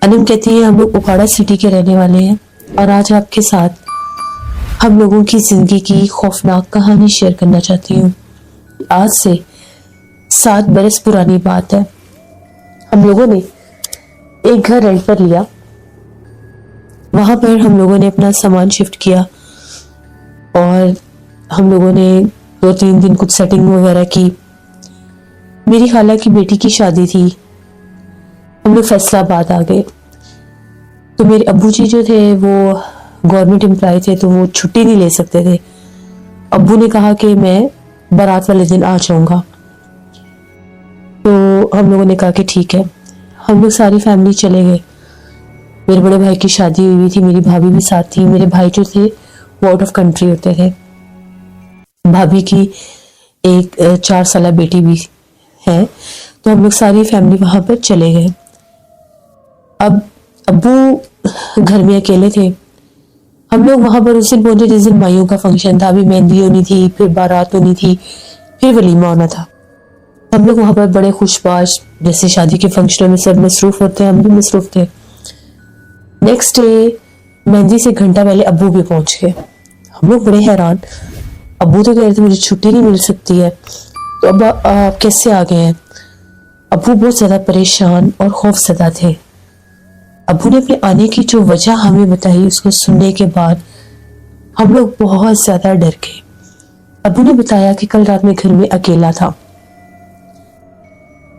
अनम कहती है हम लोग उकाड़ा सिटी के रहने वाले हैं और आज आपके साथ हम लोगों की जिंदगी की खौफनाक कहानी शेयर करना चाहती हूँ। आज से 7 बरस पुरानी बात है। हम लोगों ने एक घर रेंट पर लिया। वहां पर हम लोगों ने अपना सामान शिफ्ट किया और हम लोगों ने 2-3 दिन कुछ सेटिंग वगैरह की। मेरी खाला की बेटी की शादी थी। हम लोग फैसलाबाद आ गए। तो मेरे अब्बू जी जो थे वो गवर्नमेंट एम्प्लॉय थे, तो वो छुट्टी नहीं ले सकते थे। अब्बू ने कहा कि मैं बारात वाले दिन आ जाऊंगा। तो हम लोगों ने कहा कि ठीक है। हम लोग सारी फैमिली चले गए। मेरे बड़े भाई की शादी हुई थी, मेरी भाभी भी साथ थी। मेरे भाई जो थे वो आउट ऑफ कंट्री होते थे। भाभी की एक 4 साल बेटी भी है। तो हम लोग सारी फैमिली वहां पर चले गए। अब अब्बू घर में अकेले थे। हम लोग वहां पर उस दिन पहुंचे जिस दिन माइयों का फंक्शन था। अभी मेहंदी होनी थी, फिर बारात होनी थी, फिर वलीमा होना था। हम लोग वहां पर बड़े खुशबाश, जैसे शादी के फंक्शनों में सब मसरूफ होते हैं, हम भी मसरूफ थे। नेक्स्ट डे मेहंदी से घंटा पहले अब्बू भी पहुंच गए। हम लोग बड़े हैरान। अब्बू तो कह रहे थे मुझे छुट्टी नहीं मिल सकती है, तो अब आप कैसे आ गए हैं? अब्बू बहुत ज्यादा परेशान और खौफजदा थे। अब्बू ने अपने आने की जो वजह हमें बताई, उसको सुनने के बाद हम लोग बहुत ज्यादा डर गए। अब्बू ने बताया कि कल रात में घर में अकेला था।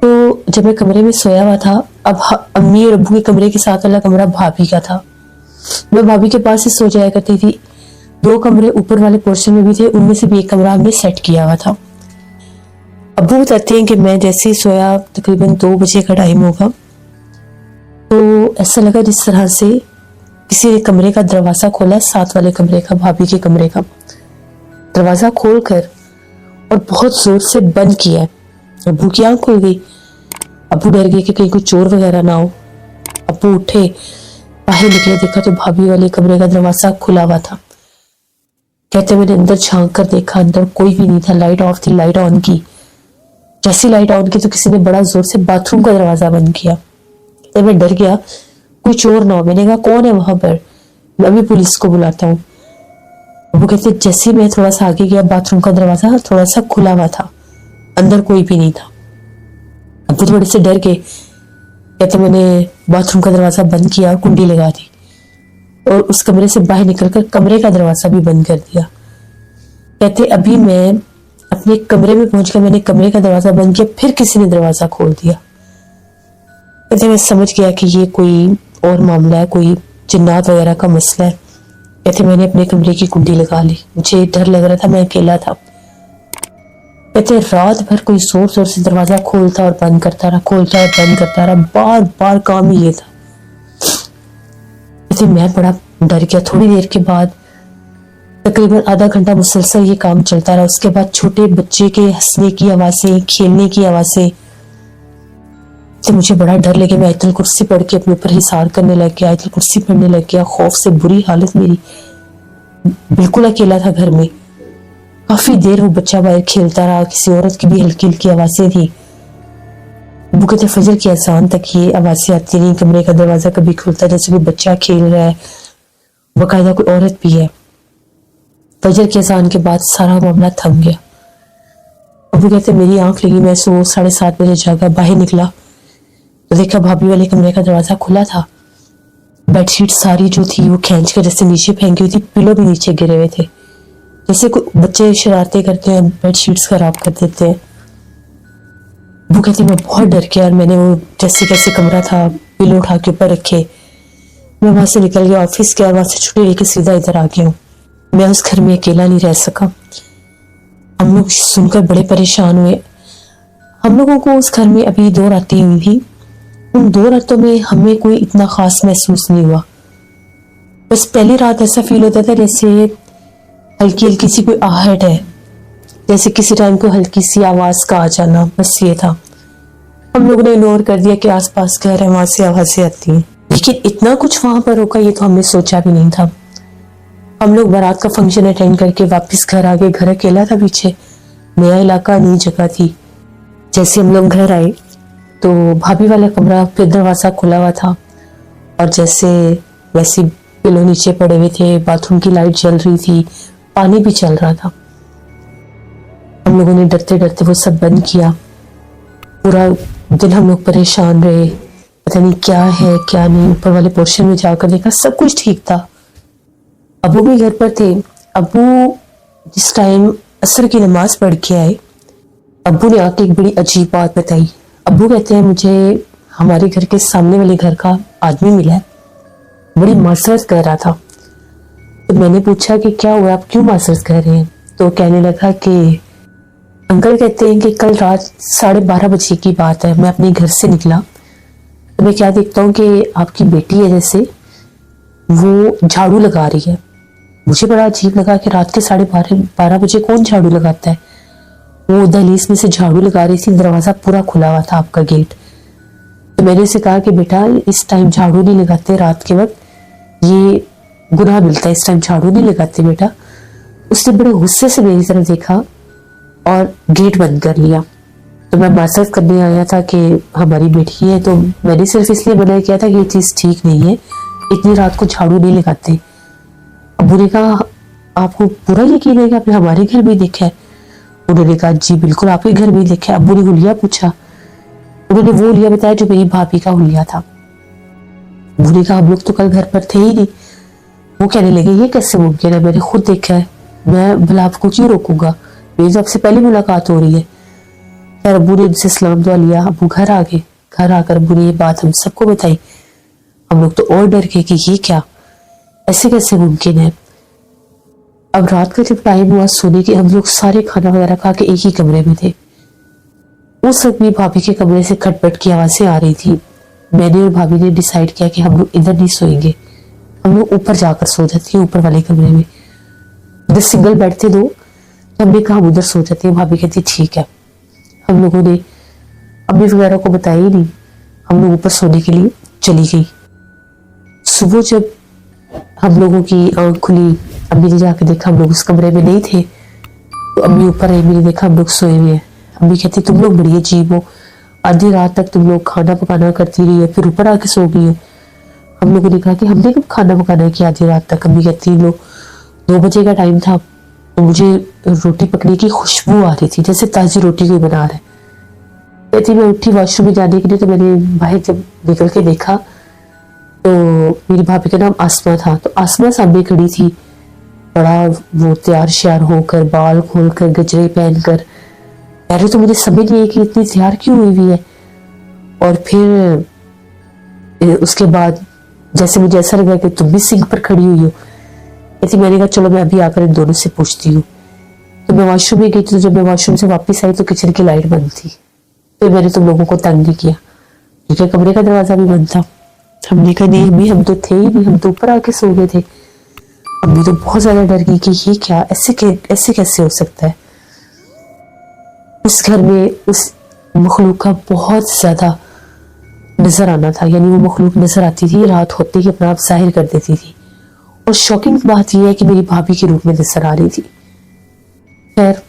तो जब मैं कमरे में सोया हुआ था, अब अम्मी और अब्बू के कमरे के साथ वाला कमरा भाभी का था। मैं भाभी के पास ही सो जाया करती थी। 2 कमरे ऊपर वाले पोर्शन में भी थे, उनमें से भी एक कमरा हमने सेट किया हुआ था। अब्बू बताते हैं कि मैं जैसे ही सोया, तकरीबन 2 बजे का टाइम होगा, तो ऐसा लगा जिस तरह से किसी ने कमरे का दरवाजा खोला, साथ वाले कमरे का, भाभी के कमरे का दरवाजा खोलकर और बहुत जोर से बंद किया है। अब्बू की आंख खुल गई। अब्बू डर गए कि कहीं कोई चोर वगैरह ना हो। अब्बू उठे, बाहर निकले, देखा तो भाभी वाले कमरे का दरवाजा खुला हुआ था। कहते मैंने अंदर झांक कर देखा, अंदर कोई भी नहीं था। लाइट ऑफ थी, लाइट ऑन की। जैसी लाइट ऑन की तो किसी ने बड़ा जोर से बाथरूम का दरवाजा बंद किया। तो मैं डर गया कोई चोर ना हो। मैंने कहा कौन है वहां पर, मैं अभी पुलिस को बुलाता हूँ। वो कहते जैसे मैं थोड़ा सा आगे गया, बाथरूम का दरवाजा थोड़ा सा खुला हुआ था, अंदर कोई भी नहीं था। अब थोड़े से डर गए। कहते मैंने बाथरूम का दरवाजा बंद किया, कुंडी लगा दी और उस कमरे से बाहर निकलकर कमरे का दरवाजा भी बंद कर दिया। कहते अभी मैं अपने कमरे में पहुंचकर मैंने कमरे का दरवाजा बंद किया, फिर किसी ने दरवाजा खोल दिया। कहते मैं समझ गया कि ये कोई और मामला है, कोई जिन्नात वगैरह का मसला है। कहते मैंने अपने कमरे की कुंडी लगा ली। मुझे डर लग रहा था, मैं अकेला था। कहते रात भर कोई जोर जोर से दरवाजा खोलता और बंद करता रहा, खोलता और बंद करता रहा, बार बार काम ही ये था। कहते मैं बड़ा डर गया। थोड़ी देर के बाद तकरीबन आधा घंटा मुसलसल ये काम चलता रहा। उसके बाद छोटे बच्चे के हंसने की आवाजें, खेलने की आवाजें। तो मुझे बड़ा डर लगे। मैं आयतुल कुर्सी पढ़ के अपने ऊपर हिसार करने लग गया, आयतुल कुर्सी पढ़ने लग गया। खौफ से बुरी हालत मेरी। बिल्कुल अकेला था घर में। काफी देर वो बच्चा बाहर खेलता रहा। किसी औरत की भी हल्की हल्की आवाजें थी। वो कहते फजर की अजान तक ये आवाजें आती रही। कमरे का दरवाजा कभी खुलता जैसे कोई बच्चा खेल रहा है, बाकायदा कोई औरत भी है। फजर की अजान के बाद सारा मामला थम गया। वो कहते मेरी आंख लगी, मैं 7:30 बजे जागा। बाहर निकला तो देखा भाभी वाले कमरे का दरवाजा खुला था। बेडशीट सारी जो थी वो खींच कर जैसे नीचे फेंकी हुई थी, पिलो भी नीचे गिरे हुए थे। जैसे कोई बच्चे शरारतें करते हैं, बेडशीट्स खराब कर देते हैं। वो कहते मैं बहुत डर गया और मैंने वो जैसे कैसे कमरा था पिलो उठा के ऊपर रखे। मैं वहां से निकल गया, ऑफिस गया, वहां से छुट्टी लेके सीधा इधर आ गया हूँ। मैं उस घर में अकेला नहीं रह सका। हम लोग सुनकर बड़े परेशान हुए। हम लोगों को उस घर में अभी 2 रातें हुई थी। उन 2 रातों में हमें कोई इतना खास महसूस नहीं हुआ। बस पहली रात ऐसा फील होता था जैसे हल्की हल्की सी कोई आहट है, जैसे किसी टाइम को हल्की सी आवाज का आ जाना, बस ये था। हम लोगों ने इग्नोर कर दिया कि आसपास घर है, वहां से आवाजें आती हैं। लेकिन इतना कुछ वहां पर होगा ये तो हमने सोचा भी नहीं था। हम लोग बारात का फंक्शन अटेंड करके वापस घर आ गए। घर अकेला था पीछे, नया इलाका, नई जगह थी। जैसे हम लोग घर आए तो भाभी वाला कमरा फिर दरवाजा खुला हुआ था। और जैसे वैसे पिलो नीचे पड़े हुए थे, बाथरूम की लाइट जल रही थी, पानी भी चल रहा था। हम लोगों ने डरते डरते वो सब बंद किया। पूरा दिन हम लोग परेशान रहे, पता नहीं क्या है क्या नहीं। ऊपर वाले पोर्शन में जाकर देखा, सब कुछ ठीक था। अबू भी घर पर थे। अबू जिस टाइम असर की नमाज पढ़ के आए, अबू ने आके एक बड़ी अजीब बात बताई। अबू कहते हैं, मुझे हमारे घर के सामने वाले घर का आदमी मिला है, बड़ी माजरत कर रहा था। तो मैंने पूछा कि क्या हुआ, आप क्यों माजरत कर रहे हैं? तो कहने लगा कि अंकल कहते हैं कि कल रात 12:30 बजे की बात है, मैं अपने घर से निकला तो मैं क्या देखता हूँ कि आपकी बेटी है जैसे वो झाड़ू लगा रही है। मुझे बड़ा अजीब लगा कि रात के 12:30 बजे कौन झाड़ू लगाता है। वो दहलीज में से झाड़ू लगा रही थी, दरवाजा पूरा खुला हुआ था, आपका गेट। तो मैंने उसे कहा कि बेटा इस टाइम झाड़ू नहीं लगाते, रात के वक्त ये गुनाह मिलता है, इस टाइम झाड़ू नहीं लगाते बेटा। उसने बड़े गुस्से से मेरी तरफ देखा और गेट बंद कर लिया। तो मैं माजरत करने आया था कि हमारी बेटी है, तो मैंने सिर्फ इसलिए मना किया था कि ये चीज़ ठीक नहीं है, इतनी रात को झाड़ू नहीं लगाते। अबू ने कहा, आपको पूरा यकीन है कि आपने हमारे घर भी देखा है? उन्होंने कहा, जी बिल्कुल आपके घर भी देखा है। अबू ने हुलिया पूछा। उन्होंने वो हुलिया बताया जो मेरी भाभी का हुलिया था। अबू ने कहा, हम लोग तो कल घर पर थे ही नहीं। वो कहने लगे, ये कैसे मुमकिन है, मैंने खुद देखा है, मैं भला आपको क्यों रोकूंगा, मेरी तो आपसे पहली मुलाकात हो रही है। फिर अबू ने उनसे सलाम दुआ लिया, अबू घर आ गए। घर आकर अबू ने ये बात हम सबको बताई। हम लोग तो और डर गए कि ये क्या, ऐसे कैसे मुमकिन है। अब रात का जब टाइम हुआ सोने के, हम लोग सारे खाना वगैरह खा के एक ही कमरे में थे। उस वक्त भी भाभी के कमरे से खटपट की आवाजें आ रही थी। मैंने और भाभी ने डिसाइड किया कि हम लोग इधर नहीं सोएंगे, हम लोग ऊपर जाकर सो जाते हैं, ऊपर वाले कमरे में। उधर सिंगल बेड थे दो, तो हमने कहा उधर सो जाते हैं। भाभी कहती ठीक है। हम लोगों ने अम्मी वगैरह को बताया ही नहीं, हम लोग ऊपर सोने के लिए चली गई। सुबह जब हम लोगों की आंख खुली, अम्मी ने जाके देखा हम लोग उस कमरे में नहीं थे। तो अम्मी ऊपर आई, मैंने देखा हम लोग सोए हुए हैं। अम्मी कहती तुम लोग बड़ी अजीब हो, आधी रात तक तुम लोग खाना पकाना करती रही है, फिर ऊपर आके सो गई हो। हम लोगों ने कहा कि हमने कब खाना पकाना किया आधी रात तक। अम्मी कहती लोग 2 बजे का टाइम था, तो मुझे रोटी पकने की खुशबू आ रही थी, जैसे ताजी रोटी कोई बना रहा है। कहती मैं उठी वॉशरूम में जाने के लिए, तो मैंने बाहर जब निकल के देखा तो मेरी भाभी का नाम आसमा था। तो आसमा सामने खड़ी थी, बड़ा वो तैयार श्यार होकर, बाल खोलकर, गजरे पहनकर। पहले तो मुझे समझ नहीं आई कि इतनी तैयार क्यों हुई हुई है। और फिर उसके बाद जैसे मुझे ऐसा लगा कि तुम भी सिंक पर खड़ी हुई हो। ऐसे मैंने कहा चलो मैं अभी आकर इन दोनों से पूछती हूँ। तो मैं वॉशरूम में गई थी, तो जब मैं वॉशरूम से वापस आई तो किचन की लाइट बंद थी। फिर मैंने तुम लोगों को तंग नहीं किया क्योंकि कमरे का दरवाजा भी बंद था। हमने कहा नहीं अम्मी, हम तो थे ही नहीं, हम तो ऊपर आके सो गए थे। अम्मी तो बहुत ज्यादा डर गई कि ये क्या, ऐसे कैसे हो सकता है। उस घर में उस मखलूक का बहुत ज्यादा नजर आना था, यानी वो मखलूक नजर आती थी, रात होते ही अपना आप जाहिर कर देती थी। और शॉकिंग बात यह है कि मेरी भाभी के रूप में नजर आ रही थी। खैर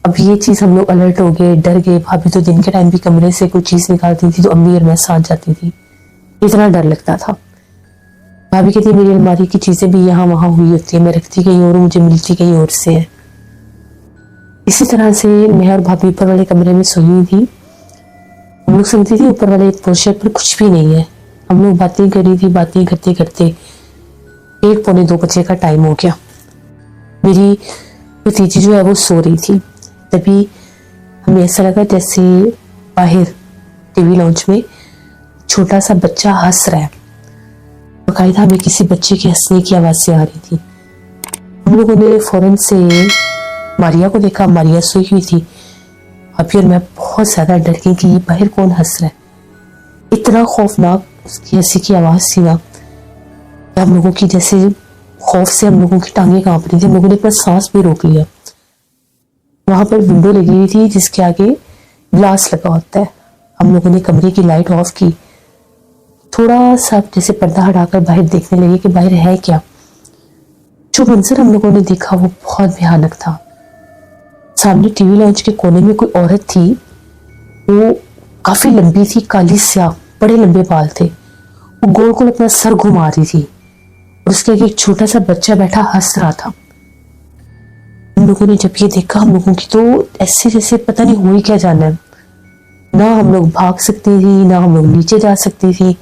अब ये चीज हम लोग अलर्ट हो गए, डर गए। भाभी तो दिन के टाइम भी कमरे से कोई चीज निकालती थी तो अम्मी और मैं साथ जाती थी, इतना डर लगता था। भाभी कहती मेरी अलमारी की चीजें भी यहाँ वहां हुई होती है, मैं रखती कहीं और, मुझे मिलती कहीं और से है। इसी तरह से मैं और भाभी ऊपर वाले कमरे में सोई हुई थी। हम लोग सुनती थी ऊपर वाले पोर्शन पर कुछ भी नहीं है। हम लोग बातें कर रही थी, बातें करते करते 1-2 बजे का टाइम हो गया। मेरी भतीजी जो है वो सो रही थी। तभी हमें ऐसा लगा जैसे बाहर टीवी लॉन्च में छोटा सा बच्चा हंस रहा है। बाकायदा हमें किसी बच्चे के हंसने की आवाज़ें आ रही थी। हम लोगों ने फौरन से मारिया को देखा, मारिया सोई हुई थी। अभी और मैं बहुत ज्यादा डर गई कि ये बाहर कौन हंस रहा है। इतना खौफनाक उसकी हंसी की आवाज़ थी ना, हम लोगों की जैसे खौफ से हम लोगों की टांगें कांप रही थी। हम लोगों ने अपना सांस भी रोक लिया। वहां पर विंडो लगी हुई थी जिसके आगे ग्लास लगा होता है। हम लोगों ने कमरे की लाइट ऑफ की, थोड़ा सा जैसे पर्दा हटाकर बाहर देखने लगे कि बाहर है क्या। जो मंजर हम लोगों ने देखा वो बहुत भयानक था। सामने टीवी लॉन्च के कोने में कोई औरत थी, वो काफी लंबी थी, काली स्याह, बड़े लंबे बाल थे। वो गोल गोल अपना सर घुमा रही थी और उसके आगे एक छोटा सा बच्चा बैठा हंस रहा था। हम लोगों ने जब ये देखा, हम लोगों की तो ऐसे जैसे पता नहीं हो ही क्या जाना है। ना हम लोग भाग सकती थी, ना हम लोग नीचे जा सकती थी,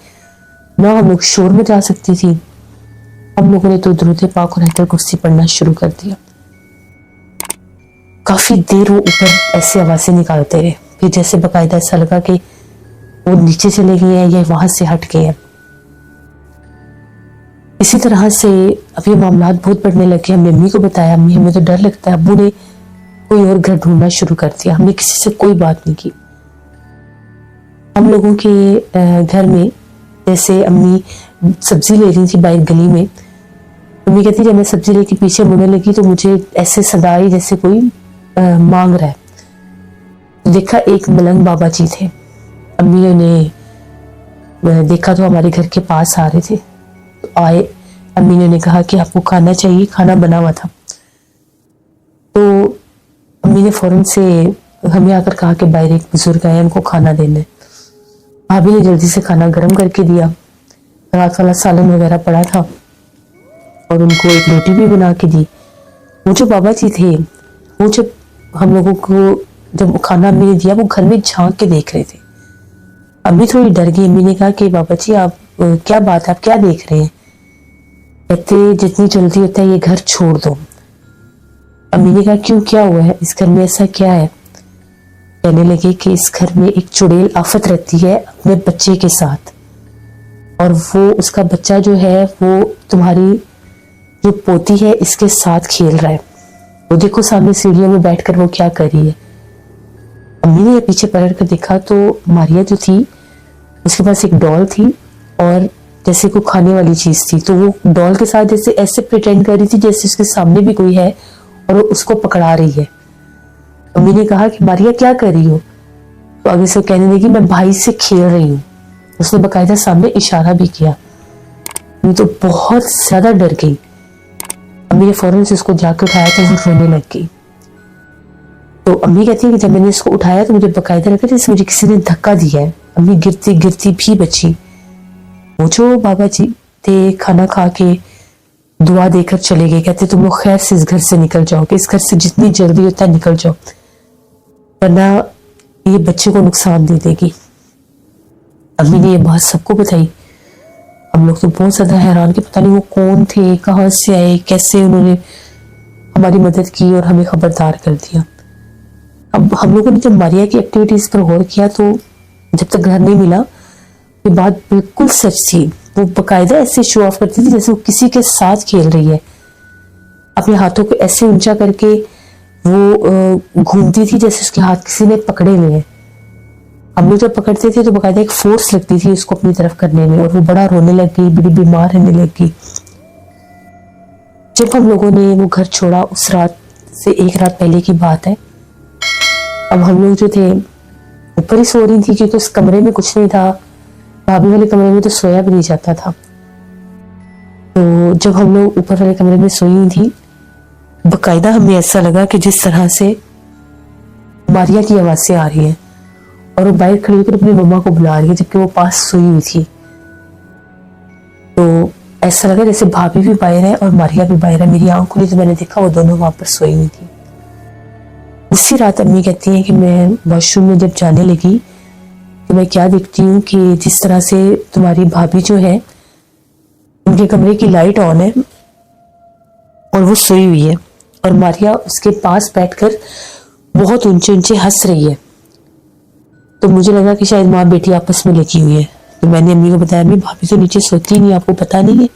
ना हम लोग शोर में जा सकती थी। हम लोगों ने तो दुरूद पाक और आयतुल कुर्सी पढ़ना शुरू कर दिया। काफी देर वो ऊपर ऐसी आवाजें निकालते रहे, फिर जैसे बकायदा ऐसा लगा कि वो नीचे चले गए हैं या वहां से हट गए हैं। इसी तरह से अब ये मामला बहुत बढ़ने लगे। हमने अम्मी को बताया, अम्मी हमें तो डर लगता है। अब्बू ने कोई और घर ढूंढना शुरू कर दिया। हमने किसी से कोई बात नहीं की। हम लोगों के घर में जैसे अम्मी सब्जी ले रही थी बाहर गली में, अम्मी कहती जब मैं सब्जी लेके पीछे मुड़ने लगी तो मुझे ऐसे सदा आई जैसे कोई मांग रहा है। देखा एक मलंग बाबा जी थे। अम्मी ने देखा तो हमारे घर के पास आ रहे थे। तो आए, अम्मी ने कहा कि आपको खाना चाहिए, खाना बना हुआ था। तो अम्मी ने फौरन से हमें आकर कहा कि बाहर एक बुजुर्ग आए, उनको खाना देना है। भाभी ने जल्दी से खाना गर्म करके दिया। रात वाला सालन वगैरह पड़ा था और उनको एक रोटी भी बना के दी। वो जो बाबा जी थे, वो जब हम लोगों को जब खाना अम्मी ने दिया, वो घर में झांक के देख रहे थे। अम्मी थोड़ी डर गई। अम्मी ने कहा कि बाबा जी आप क्या बात है, आप क्या देख रहे हैं? कहते जितनी जल्दी होता है ये घर छोड़ दो। अम्मी ने कहा क्यों, क्या हुआ है इस घर में, ऐसा क्या है? कहने लगे कि इस घर में एक चुड़ैल आफत रहती है अपने बच्चे के साथ, और वो उसका बच्चा जो है वो तुम्हारी जो पोती है इसके साथ खेल रहा है। वो देखो सामने सीढ़ियों में बैठकर वो क्या कर रही है। अम्मी ने पीछे पलट कर देखा तो मारिया जो थी उसके पास एक डॉल थी और जैसे कोई खाने वाली चीज थी। तो वो डॉल के साथ जैसे ऐसे प्रिटेंड कर रही थी जैसे उसके सामने भी कोई है और वो उसको पकड़ा रही है। अम्मी ने कहा कि मारिया क्या कर रही हो? तो आगे से कहने लगी मैं भाई से खेल रही हूँ। उसने बकायदा सामने इशारा भी किया। मैं तो बहुत ज्यादा डर गई। अम्मी ने फौरन से उसको जाकर उठाया तो वो रोने लग गई। तो अम्मी कहती है कि जब मैंने इसको उठाया तो मुझे बकायदा लगा जैसे मुझे किसी ने धक्का दिया है। अम्मी गिरती गिरती भी बची। वो जो बाबा जी थे खाना खा के दुआ देकर चले गए। कहते तुम लोग खैर से इस घर से निकल जाओगे, इस घर से जितनी जल्दी होता है निकल जाओ, वरना ये बच्चे को नुकसान दे देगी। अम्मी ने ये बात सबको बताई। हम लोग तो बहुत ज्यादा हैरान कि पता नहीं वो कौन थे, कहाँ से आए, कैसे उन्होंने हमारी मदद की और हमें खबरदार कर दिया। अब हम लोगों ने जब मारिया की एक्टिविटीज पर गौर किया तो जब तक घर नहीं मिला ये बात बिल्कुल सच थी। वो बकायदा ऐसे शो ऑफ करती थी जैसे वो किसी के साथ खेल रही है। अपने हाथों को ऐसे ऊंचा करके वो घूमती थी जैसे उसके हाथ किसी ने पकड़े हुए हैं। हम लोग जब पकड़ते थे तो बकायदा एक फोर्स लगती थी उसको अपनी तरफ करने में, और वो बड़ा रोने लग गई, बड़ी बीमार रहने लग गई। जब हम लोगों ने वो घर छोड़ा उस रात से एक रात पहले की बात है। अब हम लोग जो थे ऊपर ही सो रही थी क्योंकि उस कमरे में कुछ नहीं था। भाभी वाले कमरे में तो सोया भी नहीं जाता था। तो जब हम लोग ऊपर वाले कमरे में सोई हुई थी, बकायदा हमें ऐसा लगा कि जिस तरह से मारिया की आवाजें आ रही हैं और वो बाहर खड़ी होकर अपनी मम्मा को बुला रही है जबकि वो पास सोई हुई थी। तो ऐसा लगा जैसे भाभी भी बाहर है और मारिया भी बाहर है। मेरी आंख खुली तो मैंने देखा वो दोनों वहां पर सोई हुई थी। उसी रात अम्मी कहती हैं कि मैं वॉशरूम में जब जाने लगी तो मैं क्या देखती हूँ कि जिस तरह से तुम्हारी भाभी जो है उनके कमरे की लाइट ऑन है और वो सोई हुई है और मारिया उसके पास बैठकर बहुत ऊंचे ऊंचे हंस रही है। तो मुझे लगा कि शायद माँ बेटी आपस में लगी हुई है। तो मैंने अम्मी को बताया, अम्मी भाभी तो नीचे सोती नहीं, आपको पता नहीं है?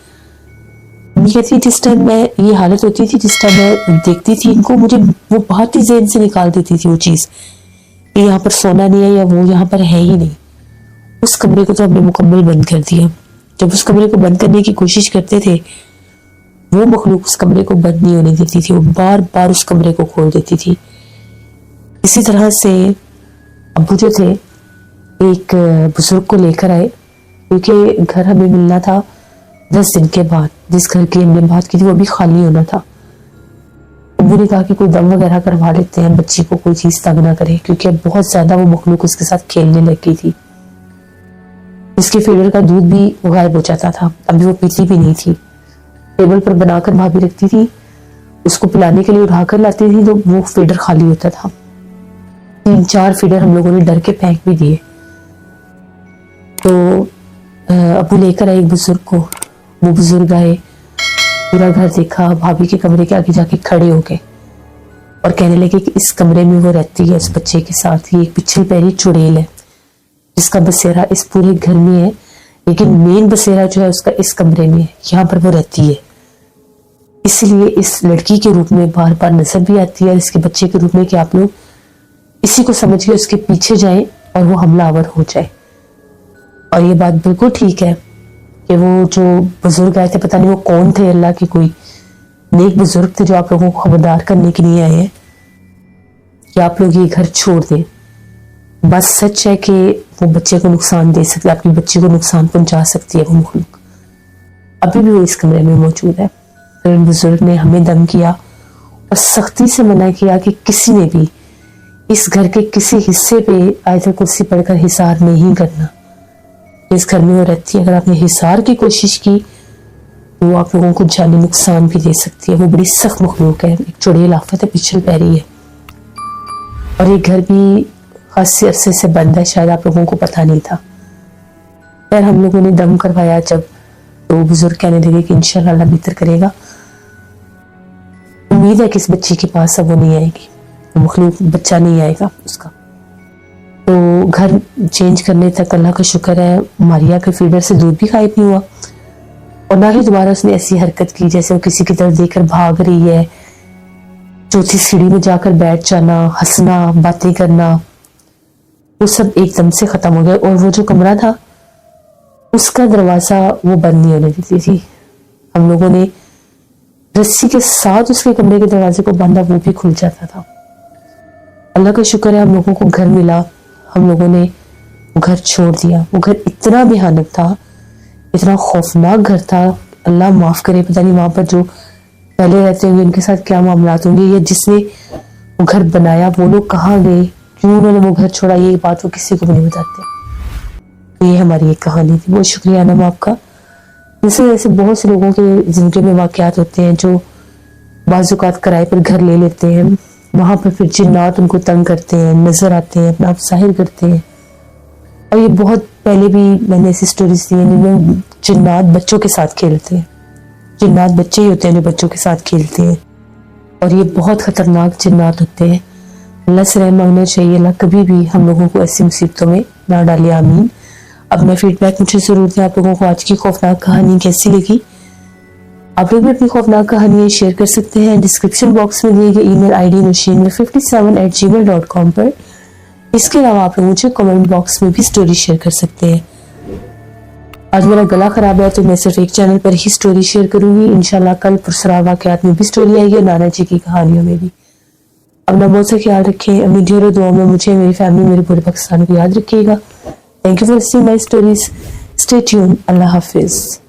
अम्मी कहती जिस टाइम मैं ये हालत होती थी, जिस टाइम मैं देखती थी इनको, मुझे वो बहुत ही ज़हन से निकाल देती थी वो चीज़ कि यहाँ पर सोना नहीं है या वो यहाँ पर है ही नहीं। उस कमरे को तो हमने मुकम्मल बंद कर दिया। जब उस कमरे को बंद करने की कोशिश करते थे वो मखलूक उस कमरे को बंद नहीं होने देती थी, वो बार बार उस कमरे को खोल देती थी। इसी तरह से अब्बू जो थे एक बुजुर्ग को लेकर आए क्योंकि घर हमें मिलना था 10 दिन के बाद। जिस घर की हमने बात की थी वो भी खाली होना था। अब्बू ने कहा कि कोई दम वगैरह करवा लेते हैं, बच्ची को कोई चीज तंग ना करे, क्योंकि अब बहुत ज्यादा वो मखलूक उसके साथ खेलने लगी थी। इसके फीडर का दूध भी गायब हो जाता था, अभी वो पीती भी नहीं थी। टेबल पर बनाकर भाभी रखती थी, उसको पिलाने के लिए उठाकर लाती थी तो वो फीडर खाली होता था। 3-4 फीडर हम लोगों ने डर के फेंक भी दिए। तो अबू लेकर आए एक बुजुर्ग को, वो बुजुर्ग आए, पूरा घर देखा, भाभी के कमरे के आगे जाके खड़े हो गए और कहने लगे कि इस कमरे में वो रहती है, उस बच्चे के साथ। ये एक पिछली पैरी चुड़ैल है जिसका बसेरा इस पूरे घर में है, लेकिन मेन बसेरा जो है उसका इस कमरे में है, यहाँ पर वो रहती है। इसलिए इस लड़की के रूप में बार बार नजर भी आती है, इसके बच्चे के रूप में, कि आप लोग इसी को समझ के उसके पीछे जाएं और वो हमलावर हो जाए। और ये बात बिल्कुल ठीक है कि वो जो बुजुर्ग आए थे, पता नहीं वो कौन थे, अल्लाह के कोई नेक बुजुर्ग थे जो आप लोगों को खबरदार करने के लिए आए हैं कि आप लोग ये घर छोड़ दें। बस सच है कि वो बच्चे को नुकसान दे सकती है, आपकी बच्ची को नुकसान पहुंचा सकती है वो मखलूक। अभी भी वो इस कमरे में मौजूद है। फिर बुजुर्ग ने हमें दम किया और सख्ती से मना किया कि किसी ने भी इस घर के किसी हिस्से पे आयत कुर्सी पढ़कर हिसार नहीं करना। इस घर में वो रहती है, अगर आपने हिसार की कोशिश की तो वो आप लोगों को जानी नुकसान भी दे सकती है। वो बड़ी सख्त मखलूक है, एक चुड़ैल आफत है, पिछल पैरी है। और ये घर भी खासी अरसे से बंद है, शायद आप लोगों को पता नहीं था। फिर हम लोगों ने दम करवाया जब, तो बुजुर्ग कहने लगे कि इंशाल्लाह अल्लाह बेहतर करेगा, उम्मीद है कि इस बच्ची के पास अब वो नहीं आएगी, वो मखलूक बच्चा नहीं आएगा उसका। तो घर चेंज करने तक अल्लाह का शुक्र है मारिया के फीडर से दूध भी गायब नहीं हुआ, और ना ही दोबारा उसने ऐसी हरकत की जैसे वो किसी की तरफ देखकर भाग रही है, चौथी सीढ़ी में जाकर बैठ जाना, हंसना, बातें करना, वो सब एकदम से खत्म हो गया। और वो जो कमरा था उसका दरवाजा वो बंद नहीं होने देती थी, हम लोगों ने रस्सी के साथ उसके कमरे के दरवाजे को बांधा, वो भी खुल जाता था। अल्लाह का शुक्र है हम लोगों को घर मिला, हम लोगों ने घर छोड़ दिया। वो घर इतना भयानक था, इतना खौफनाक घर था, अल्लाह माफ करे, पता नहीं वहां पर जो पहले रहते होंगे उनके साथ क्या मामलात होंगे, या जिसने वो घर बनाया वो लोग कहाँ गए, क्यों उन्होंने वो घर छोड़ा, ये बात वो किसी को भी नहीं बताते। तो ये हमारी एक कहानी थी। बहुत शुक्रिया अनम आपका। जैसे ऐसे बहुत से लोगों के जिंदगी में वाकयात होते हैं जो बाज़-औक़ात किराए पर घर ले लेते हैं, वहां पर फिर जिन्नात उनको तंग करते हैं, नजर आते हैं, अपना आप जाहिर करते हैं। और ये बहुत पहले भी मैंने ऐसी स्टोरीज दी हैं जिनमें जिन्नात बच्चों के साथ खेलते हैं, जिन्नात बच्चे ही होते हैं जो बच्चों के साथ खेलते हैं, और ये बहुत खतरनाक जिन्नात होते हैं। अल्लाह से रहम मांगना चाहिए, अल्लाह कभी भी हम लोगों को ऐसी मुसीबतों में ना डाले, आमीन। अपना फीडबैक मुझे जरूर दें, आप लोगों को आज की खौफनाक कहानी कैसी लगी। आप लोग भी अपनी खौफनाक कहानियां शेयर कर सकते हैं डिस्क्रिप्शन बॉक्स में दिए गए ईमेल आईडी nushin57@gmail.com पर। इसके अलावा आप लोग मुझे कमेंट बॉक्स में भी स्टोरी शेयर कर सकते हैं। आज मेरा गला खराब है तो मैं सिर्फ एक चैनल पर ही स्टोरी शेयर करूंगी, इंशाल्लाह कल पुरसरार वाकयात में भी स्टोरी आएगी और नाना जी की कहानियों में भी। अपना बहुत सा ख्याल रखें, अपनी ढेरों दुआओं में मुझे, मेरी फैमिली, मेरे पूरे पाकिस्तान को याद रखिएगा। Thank you for seeing my stories. Stay tuned. Allah Hafiz.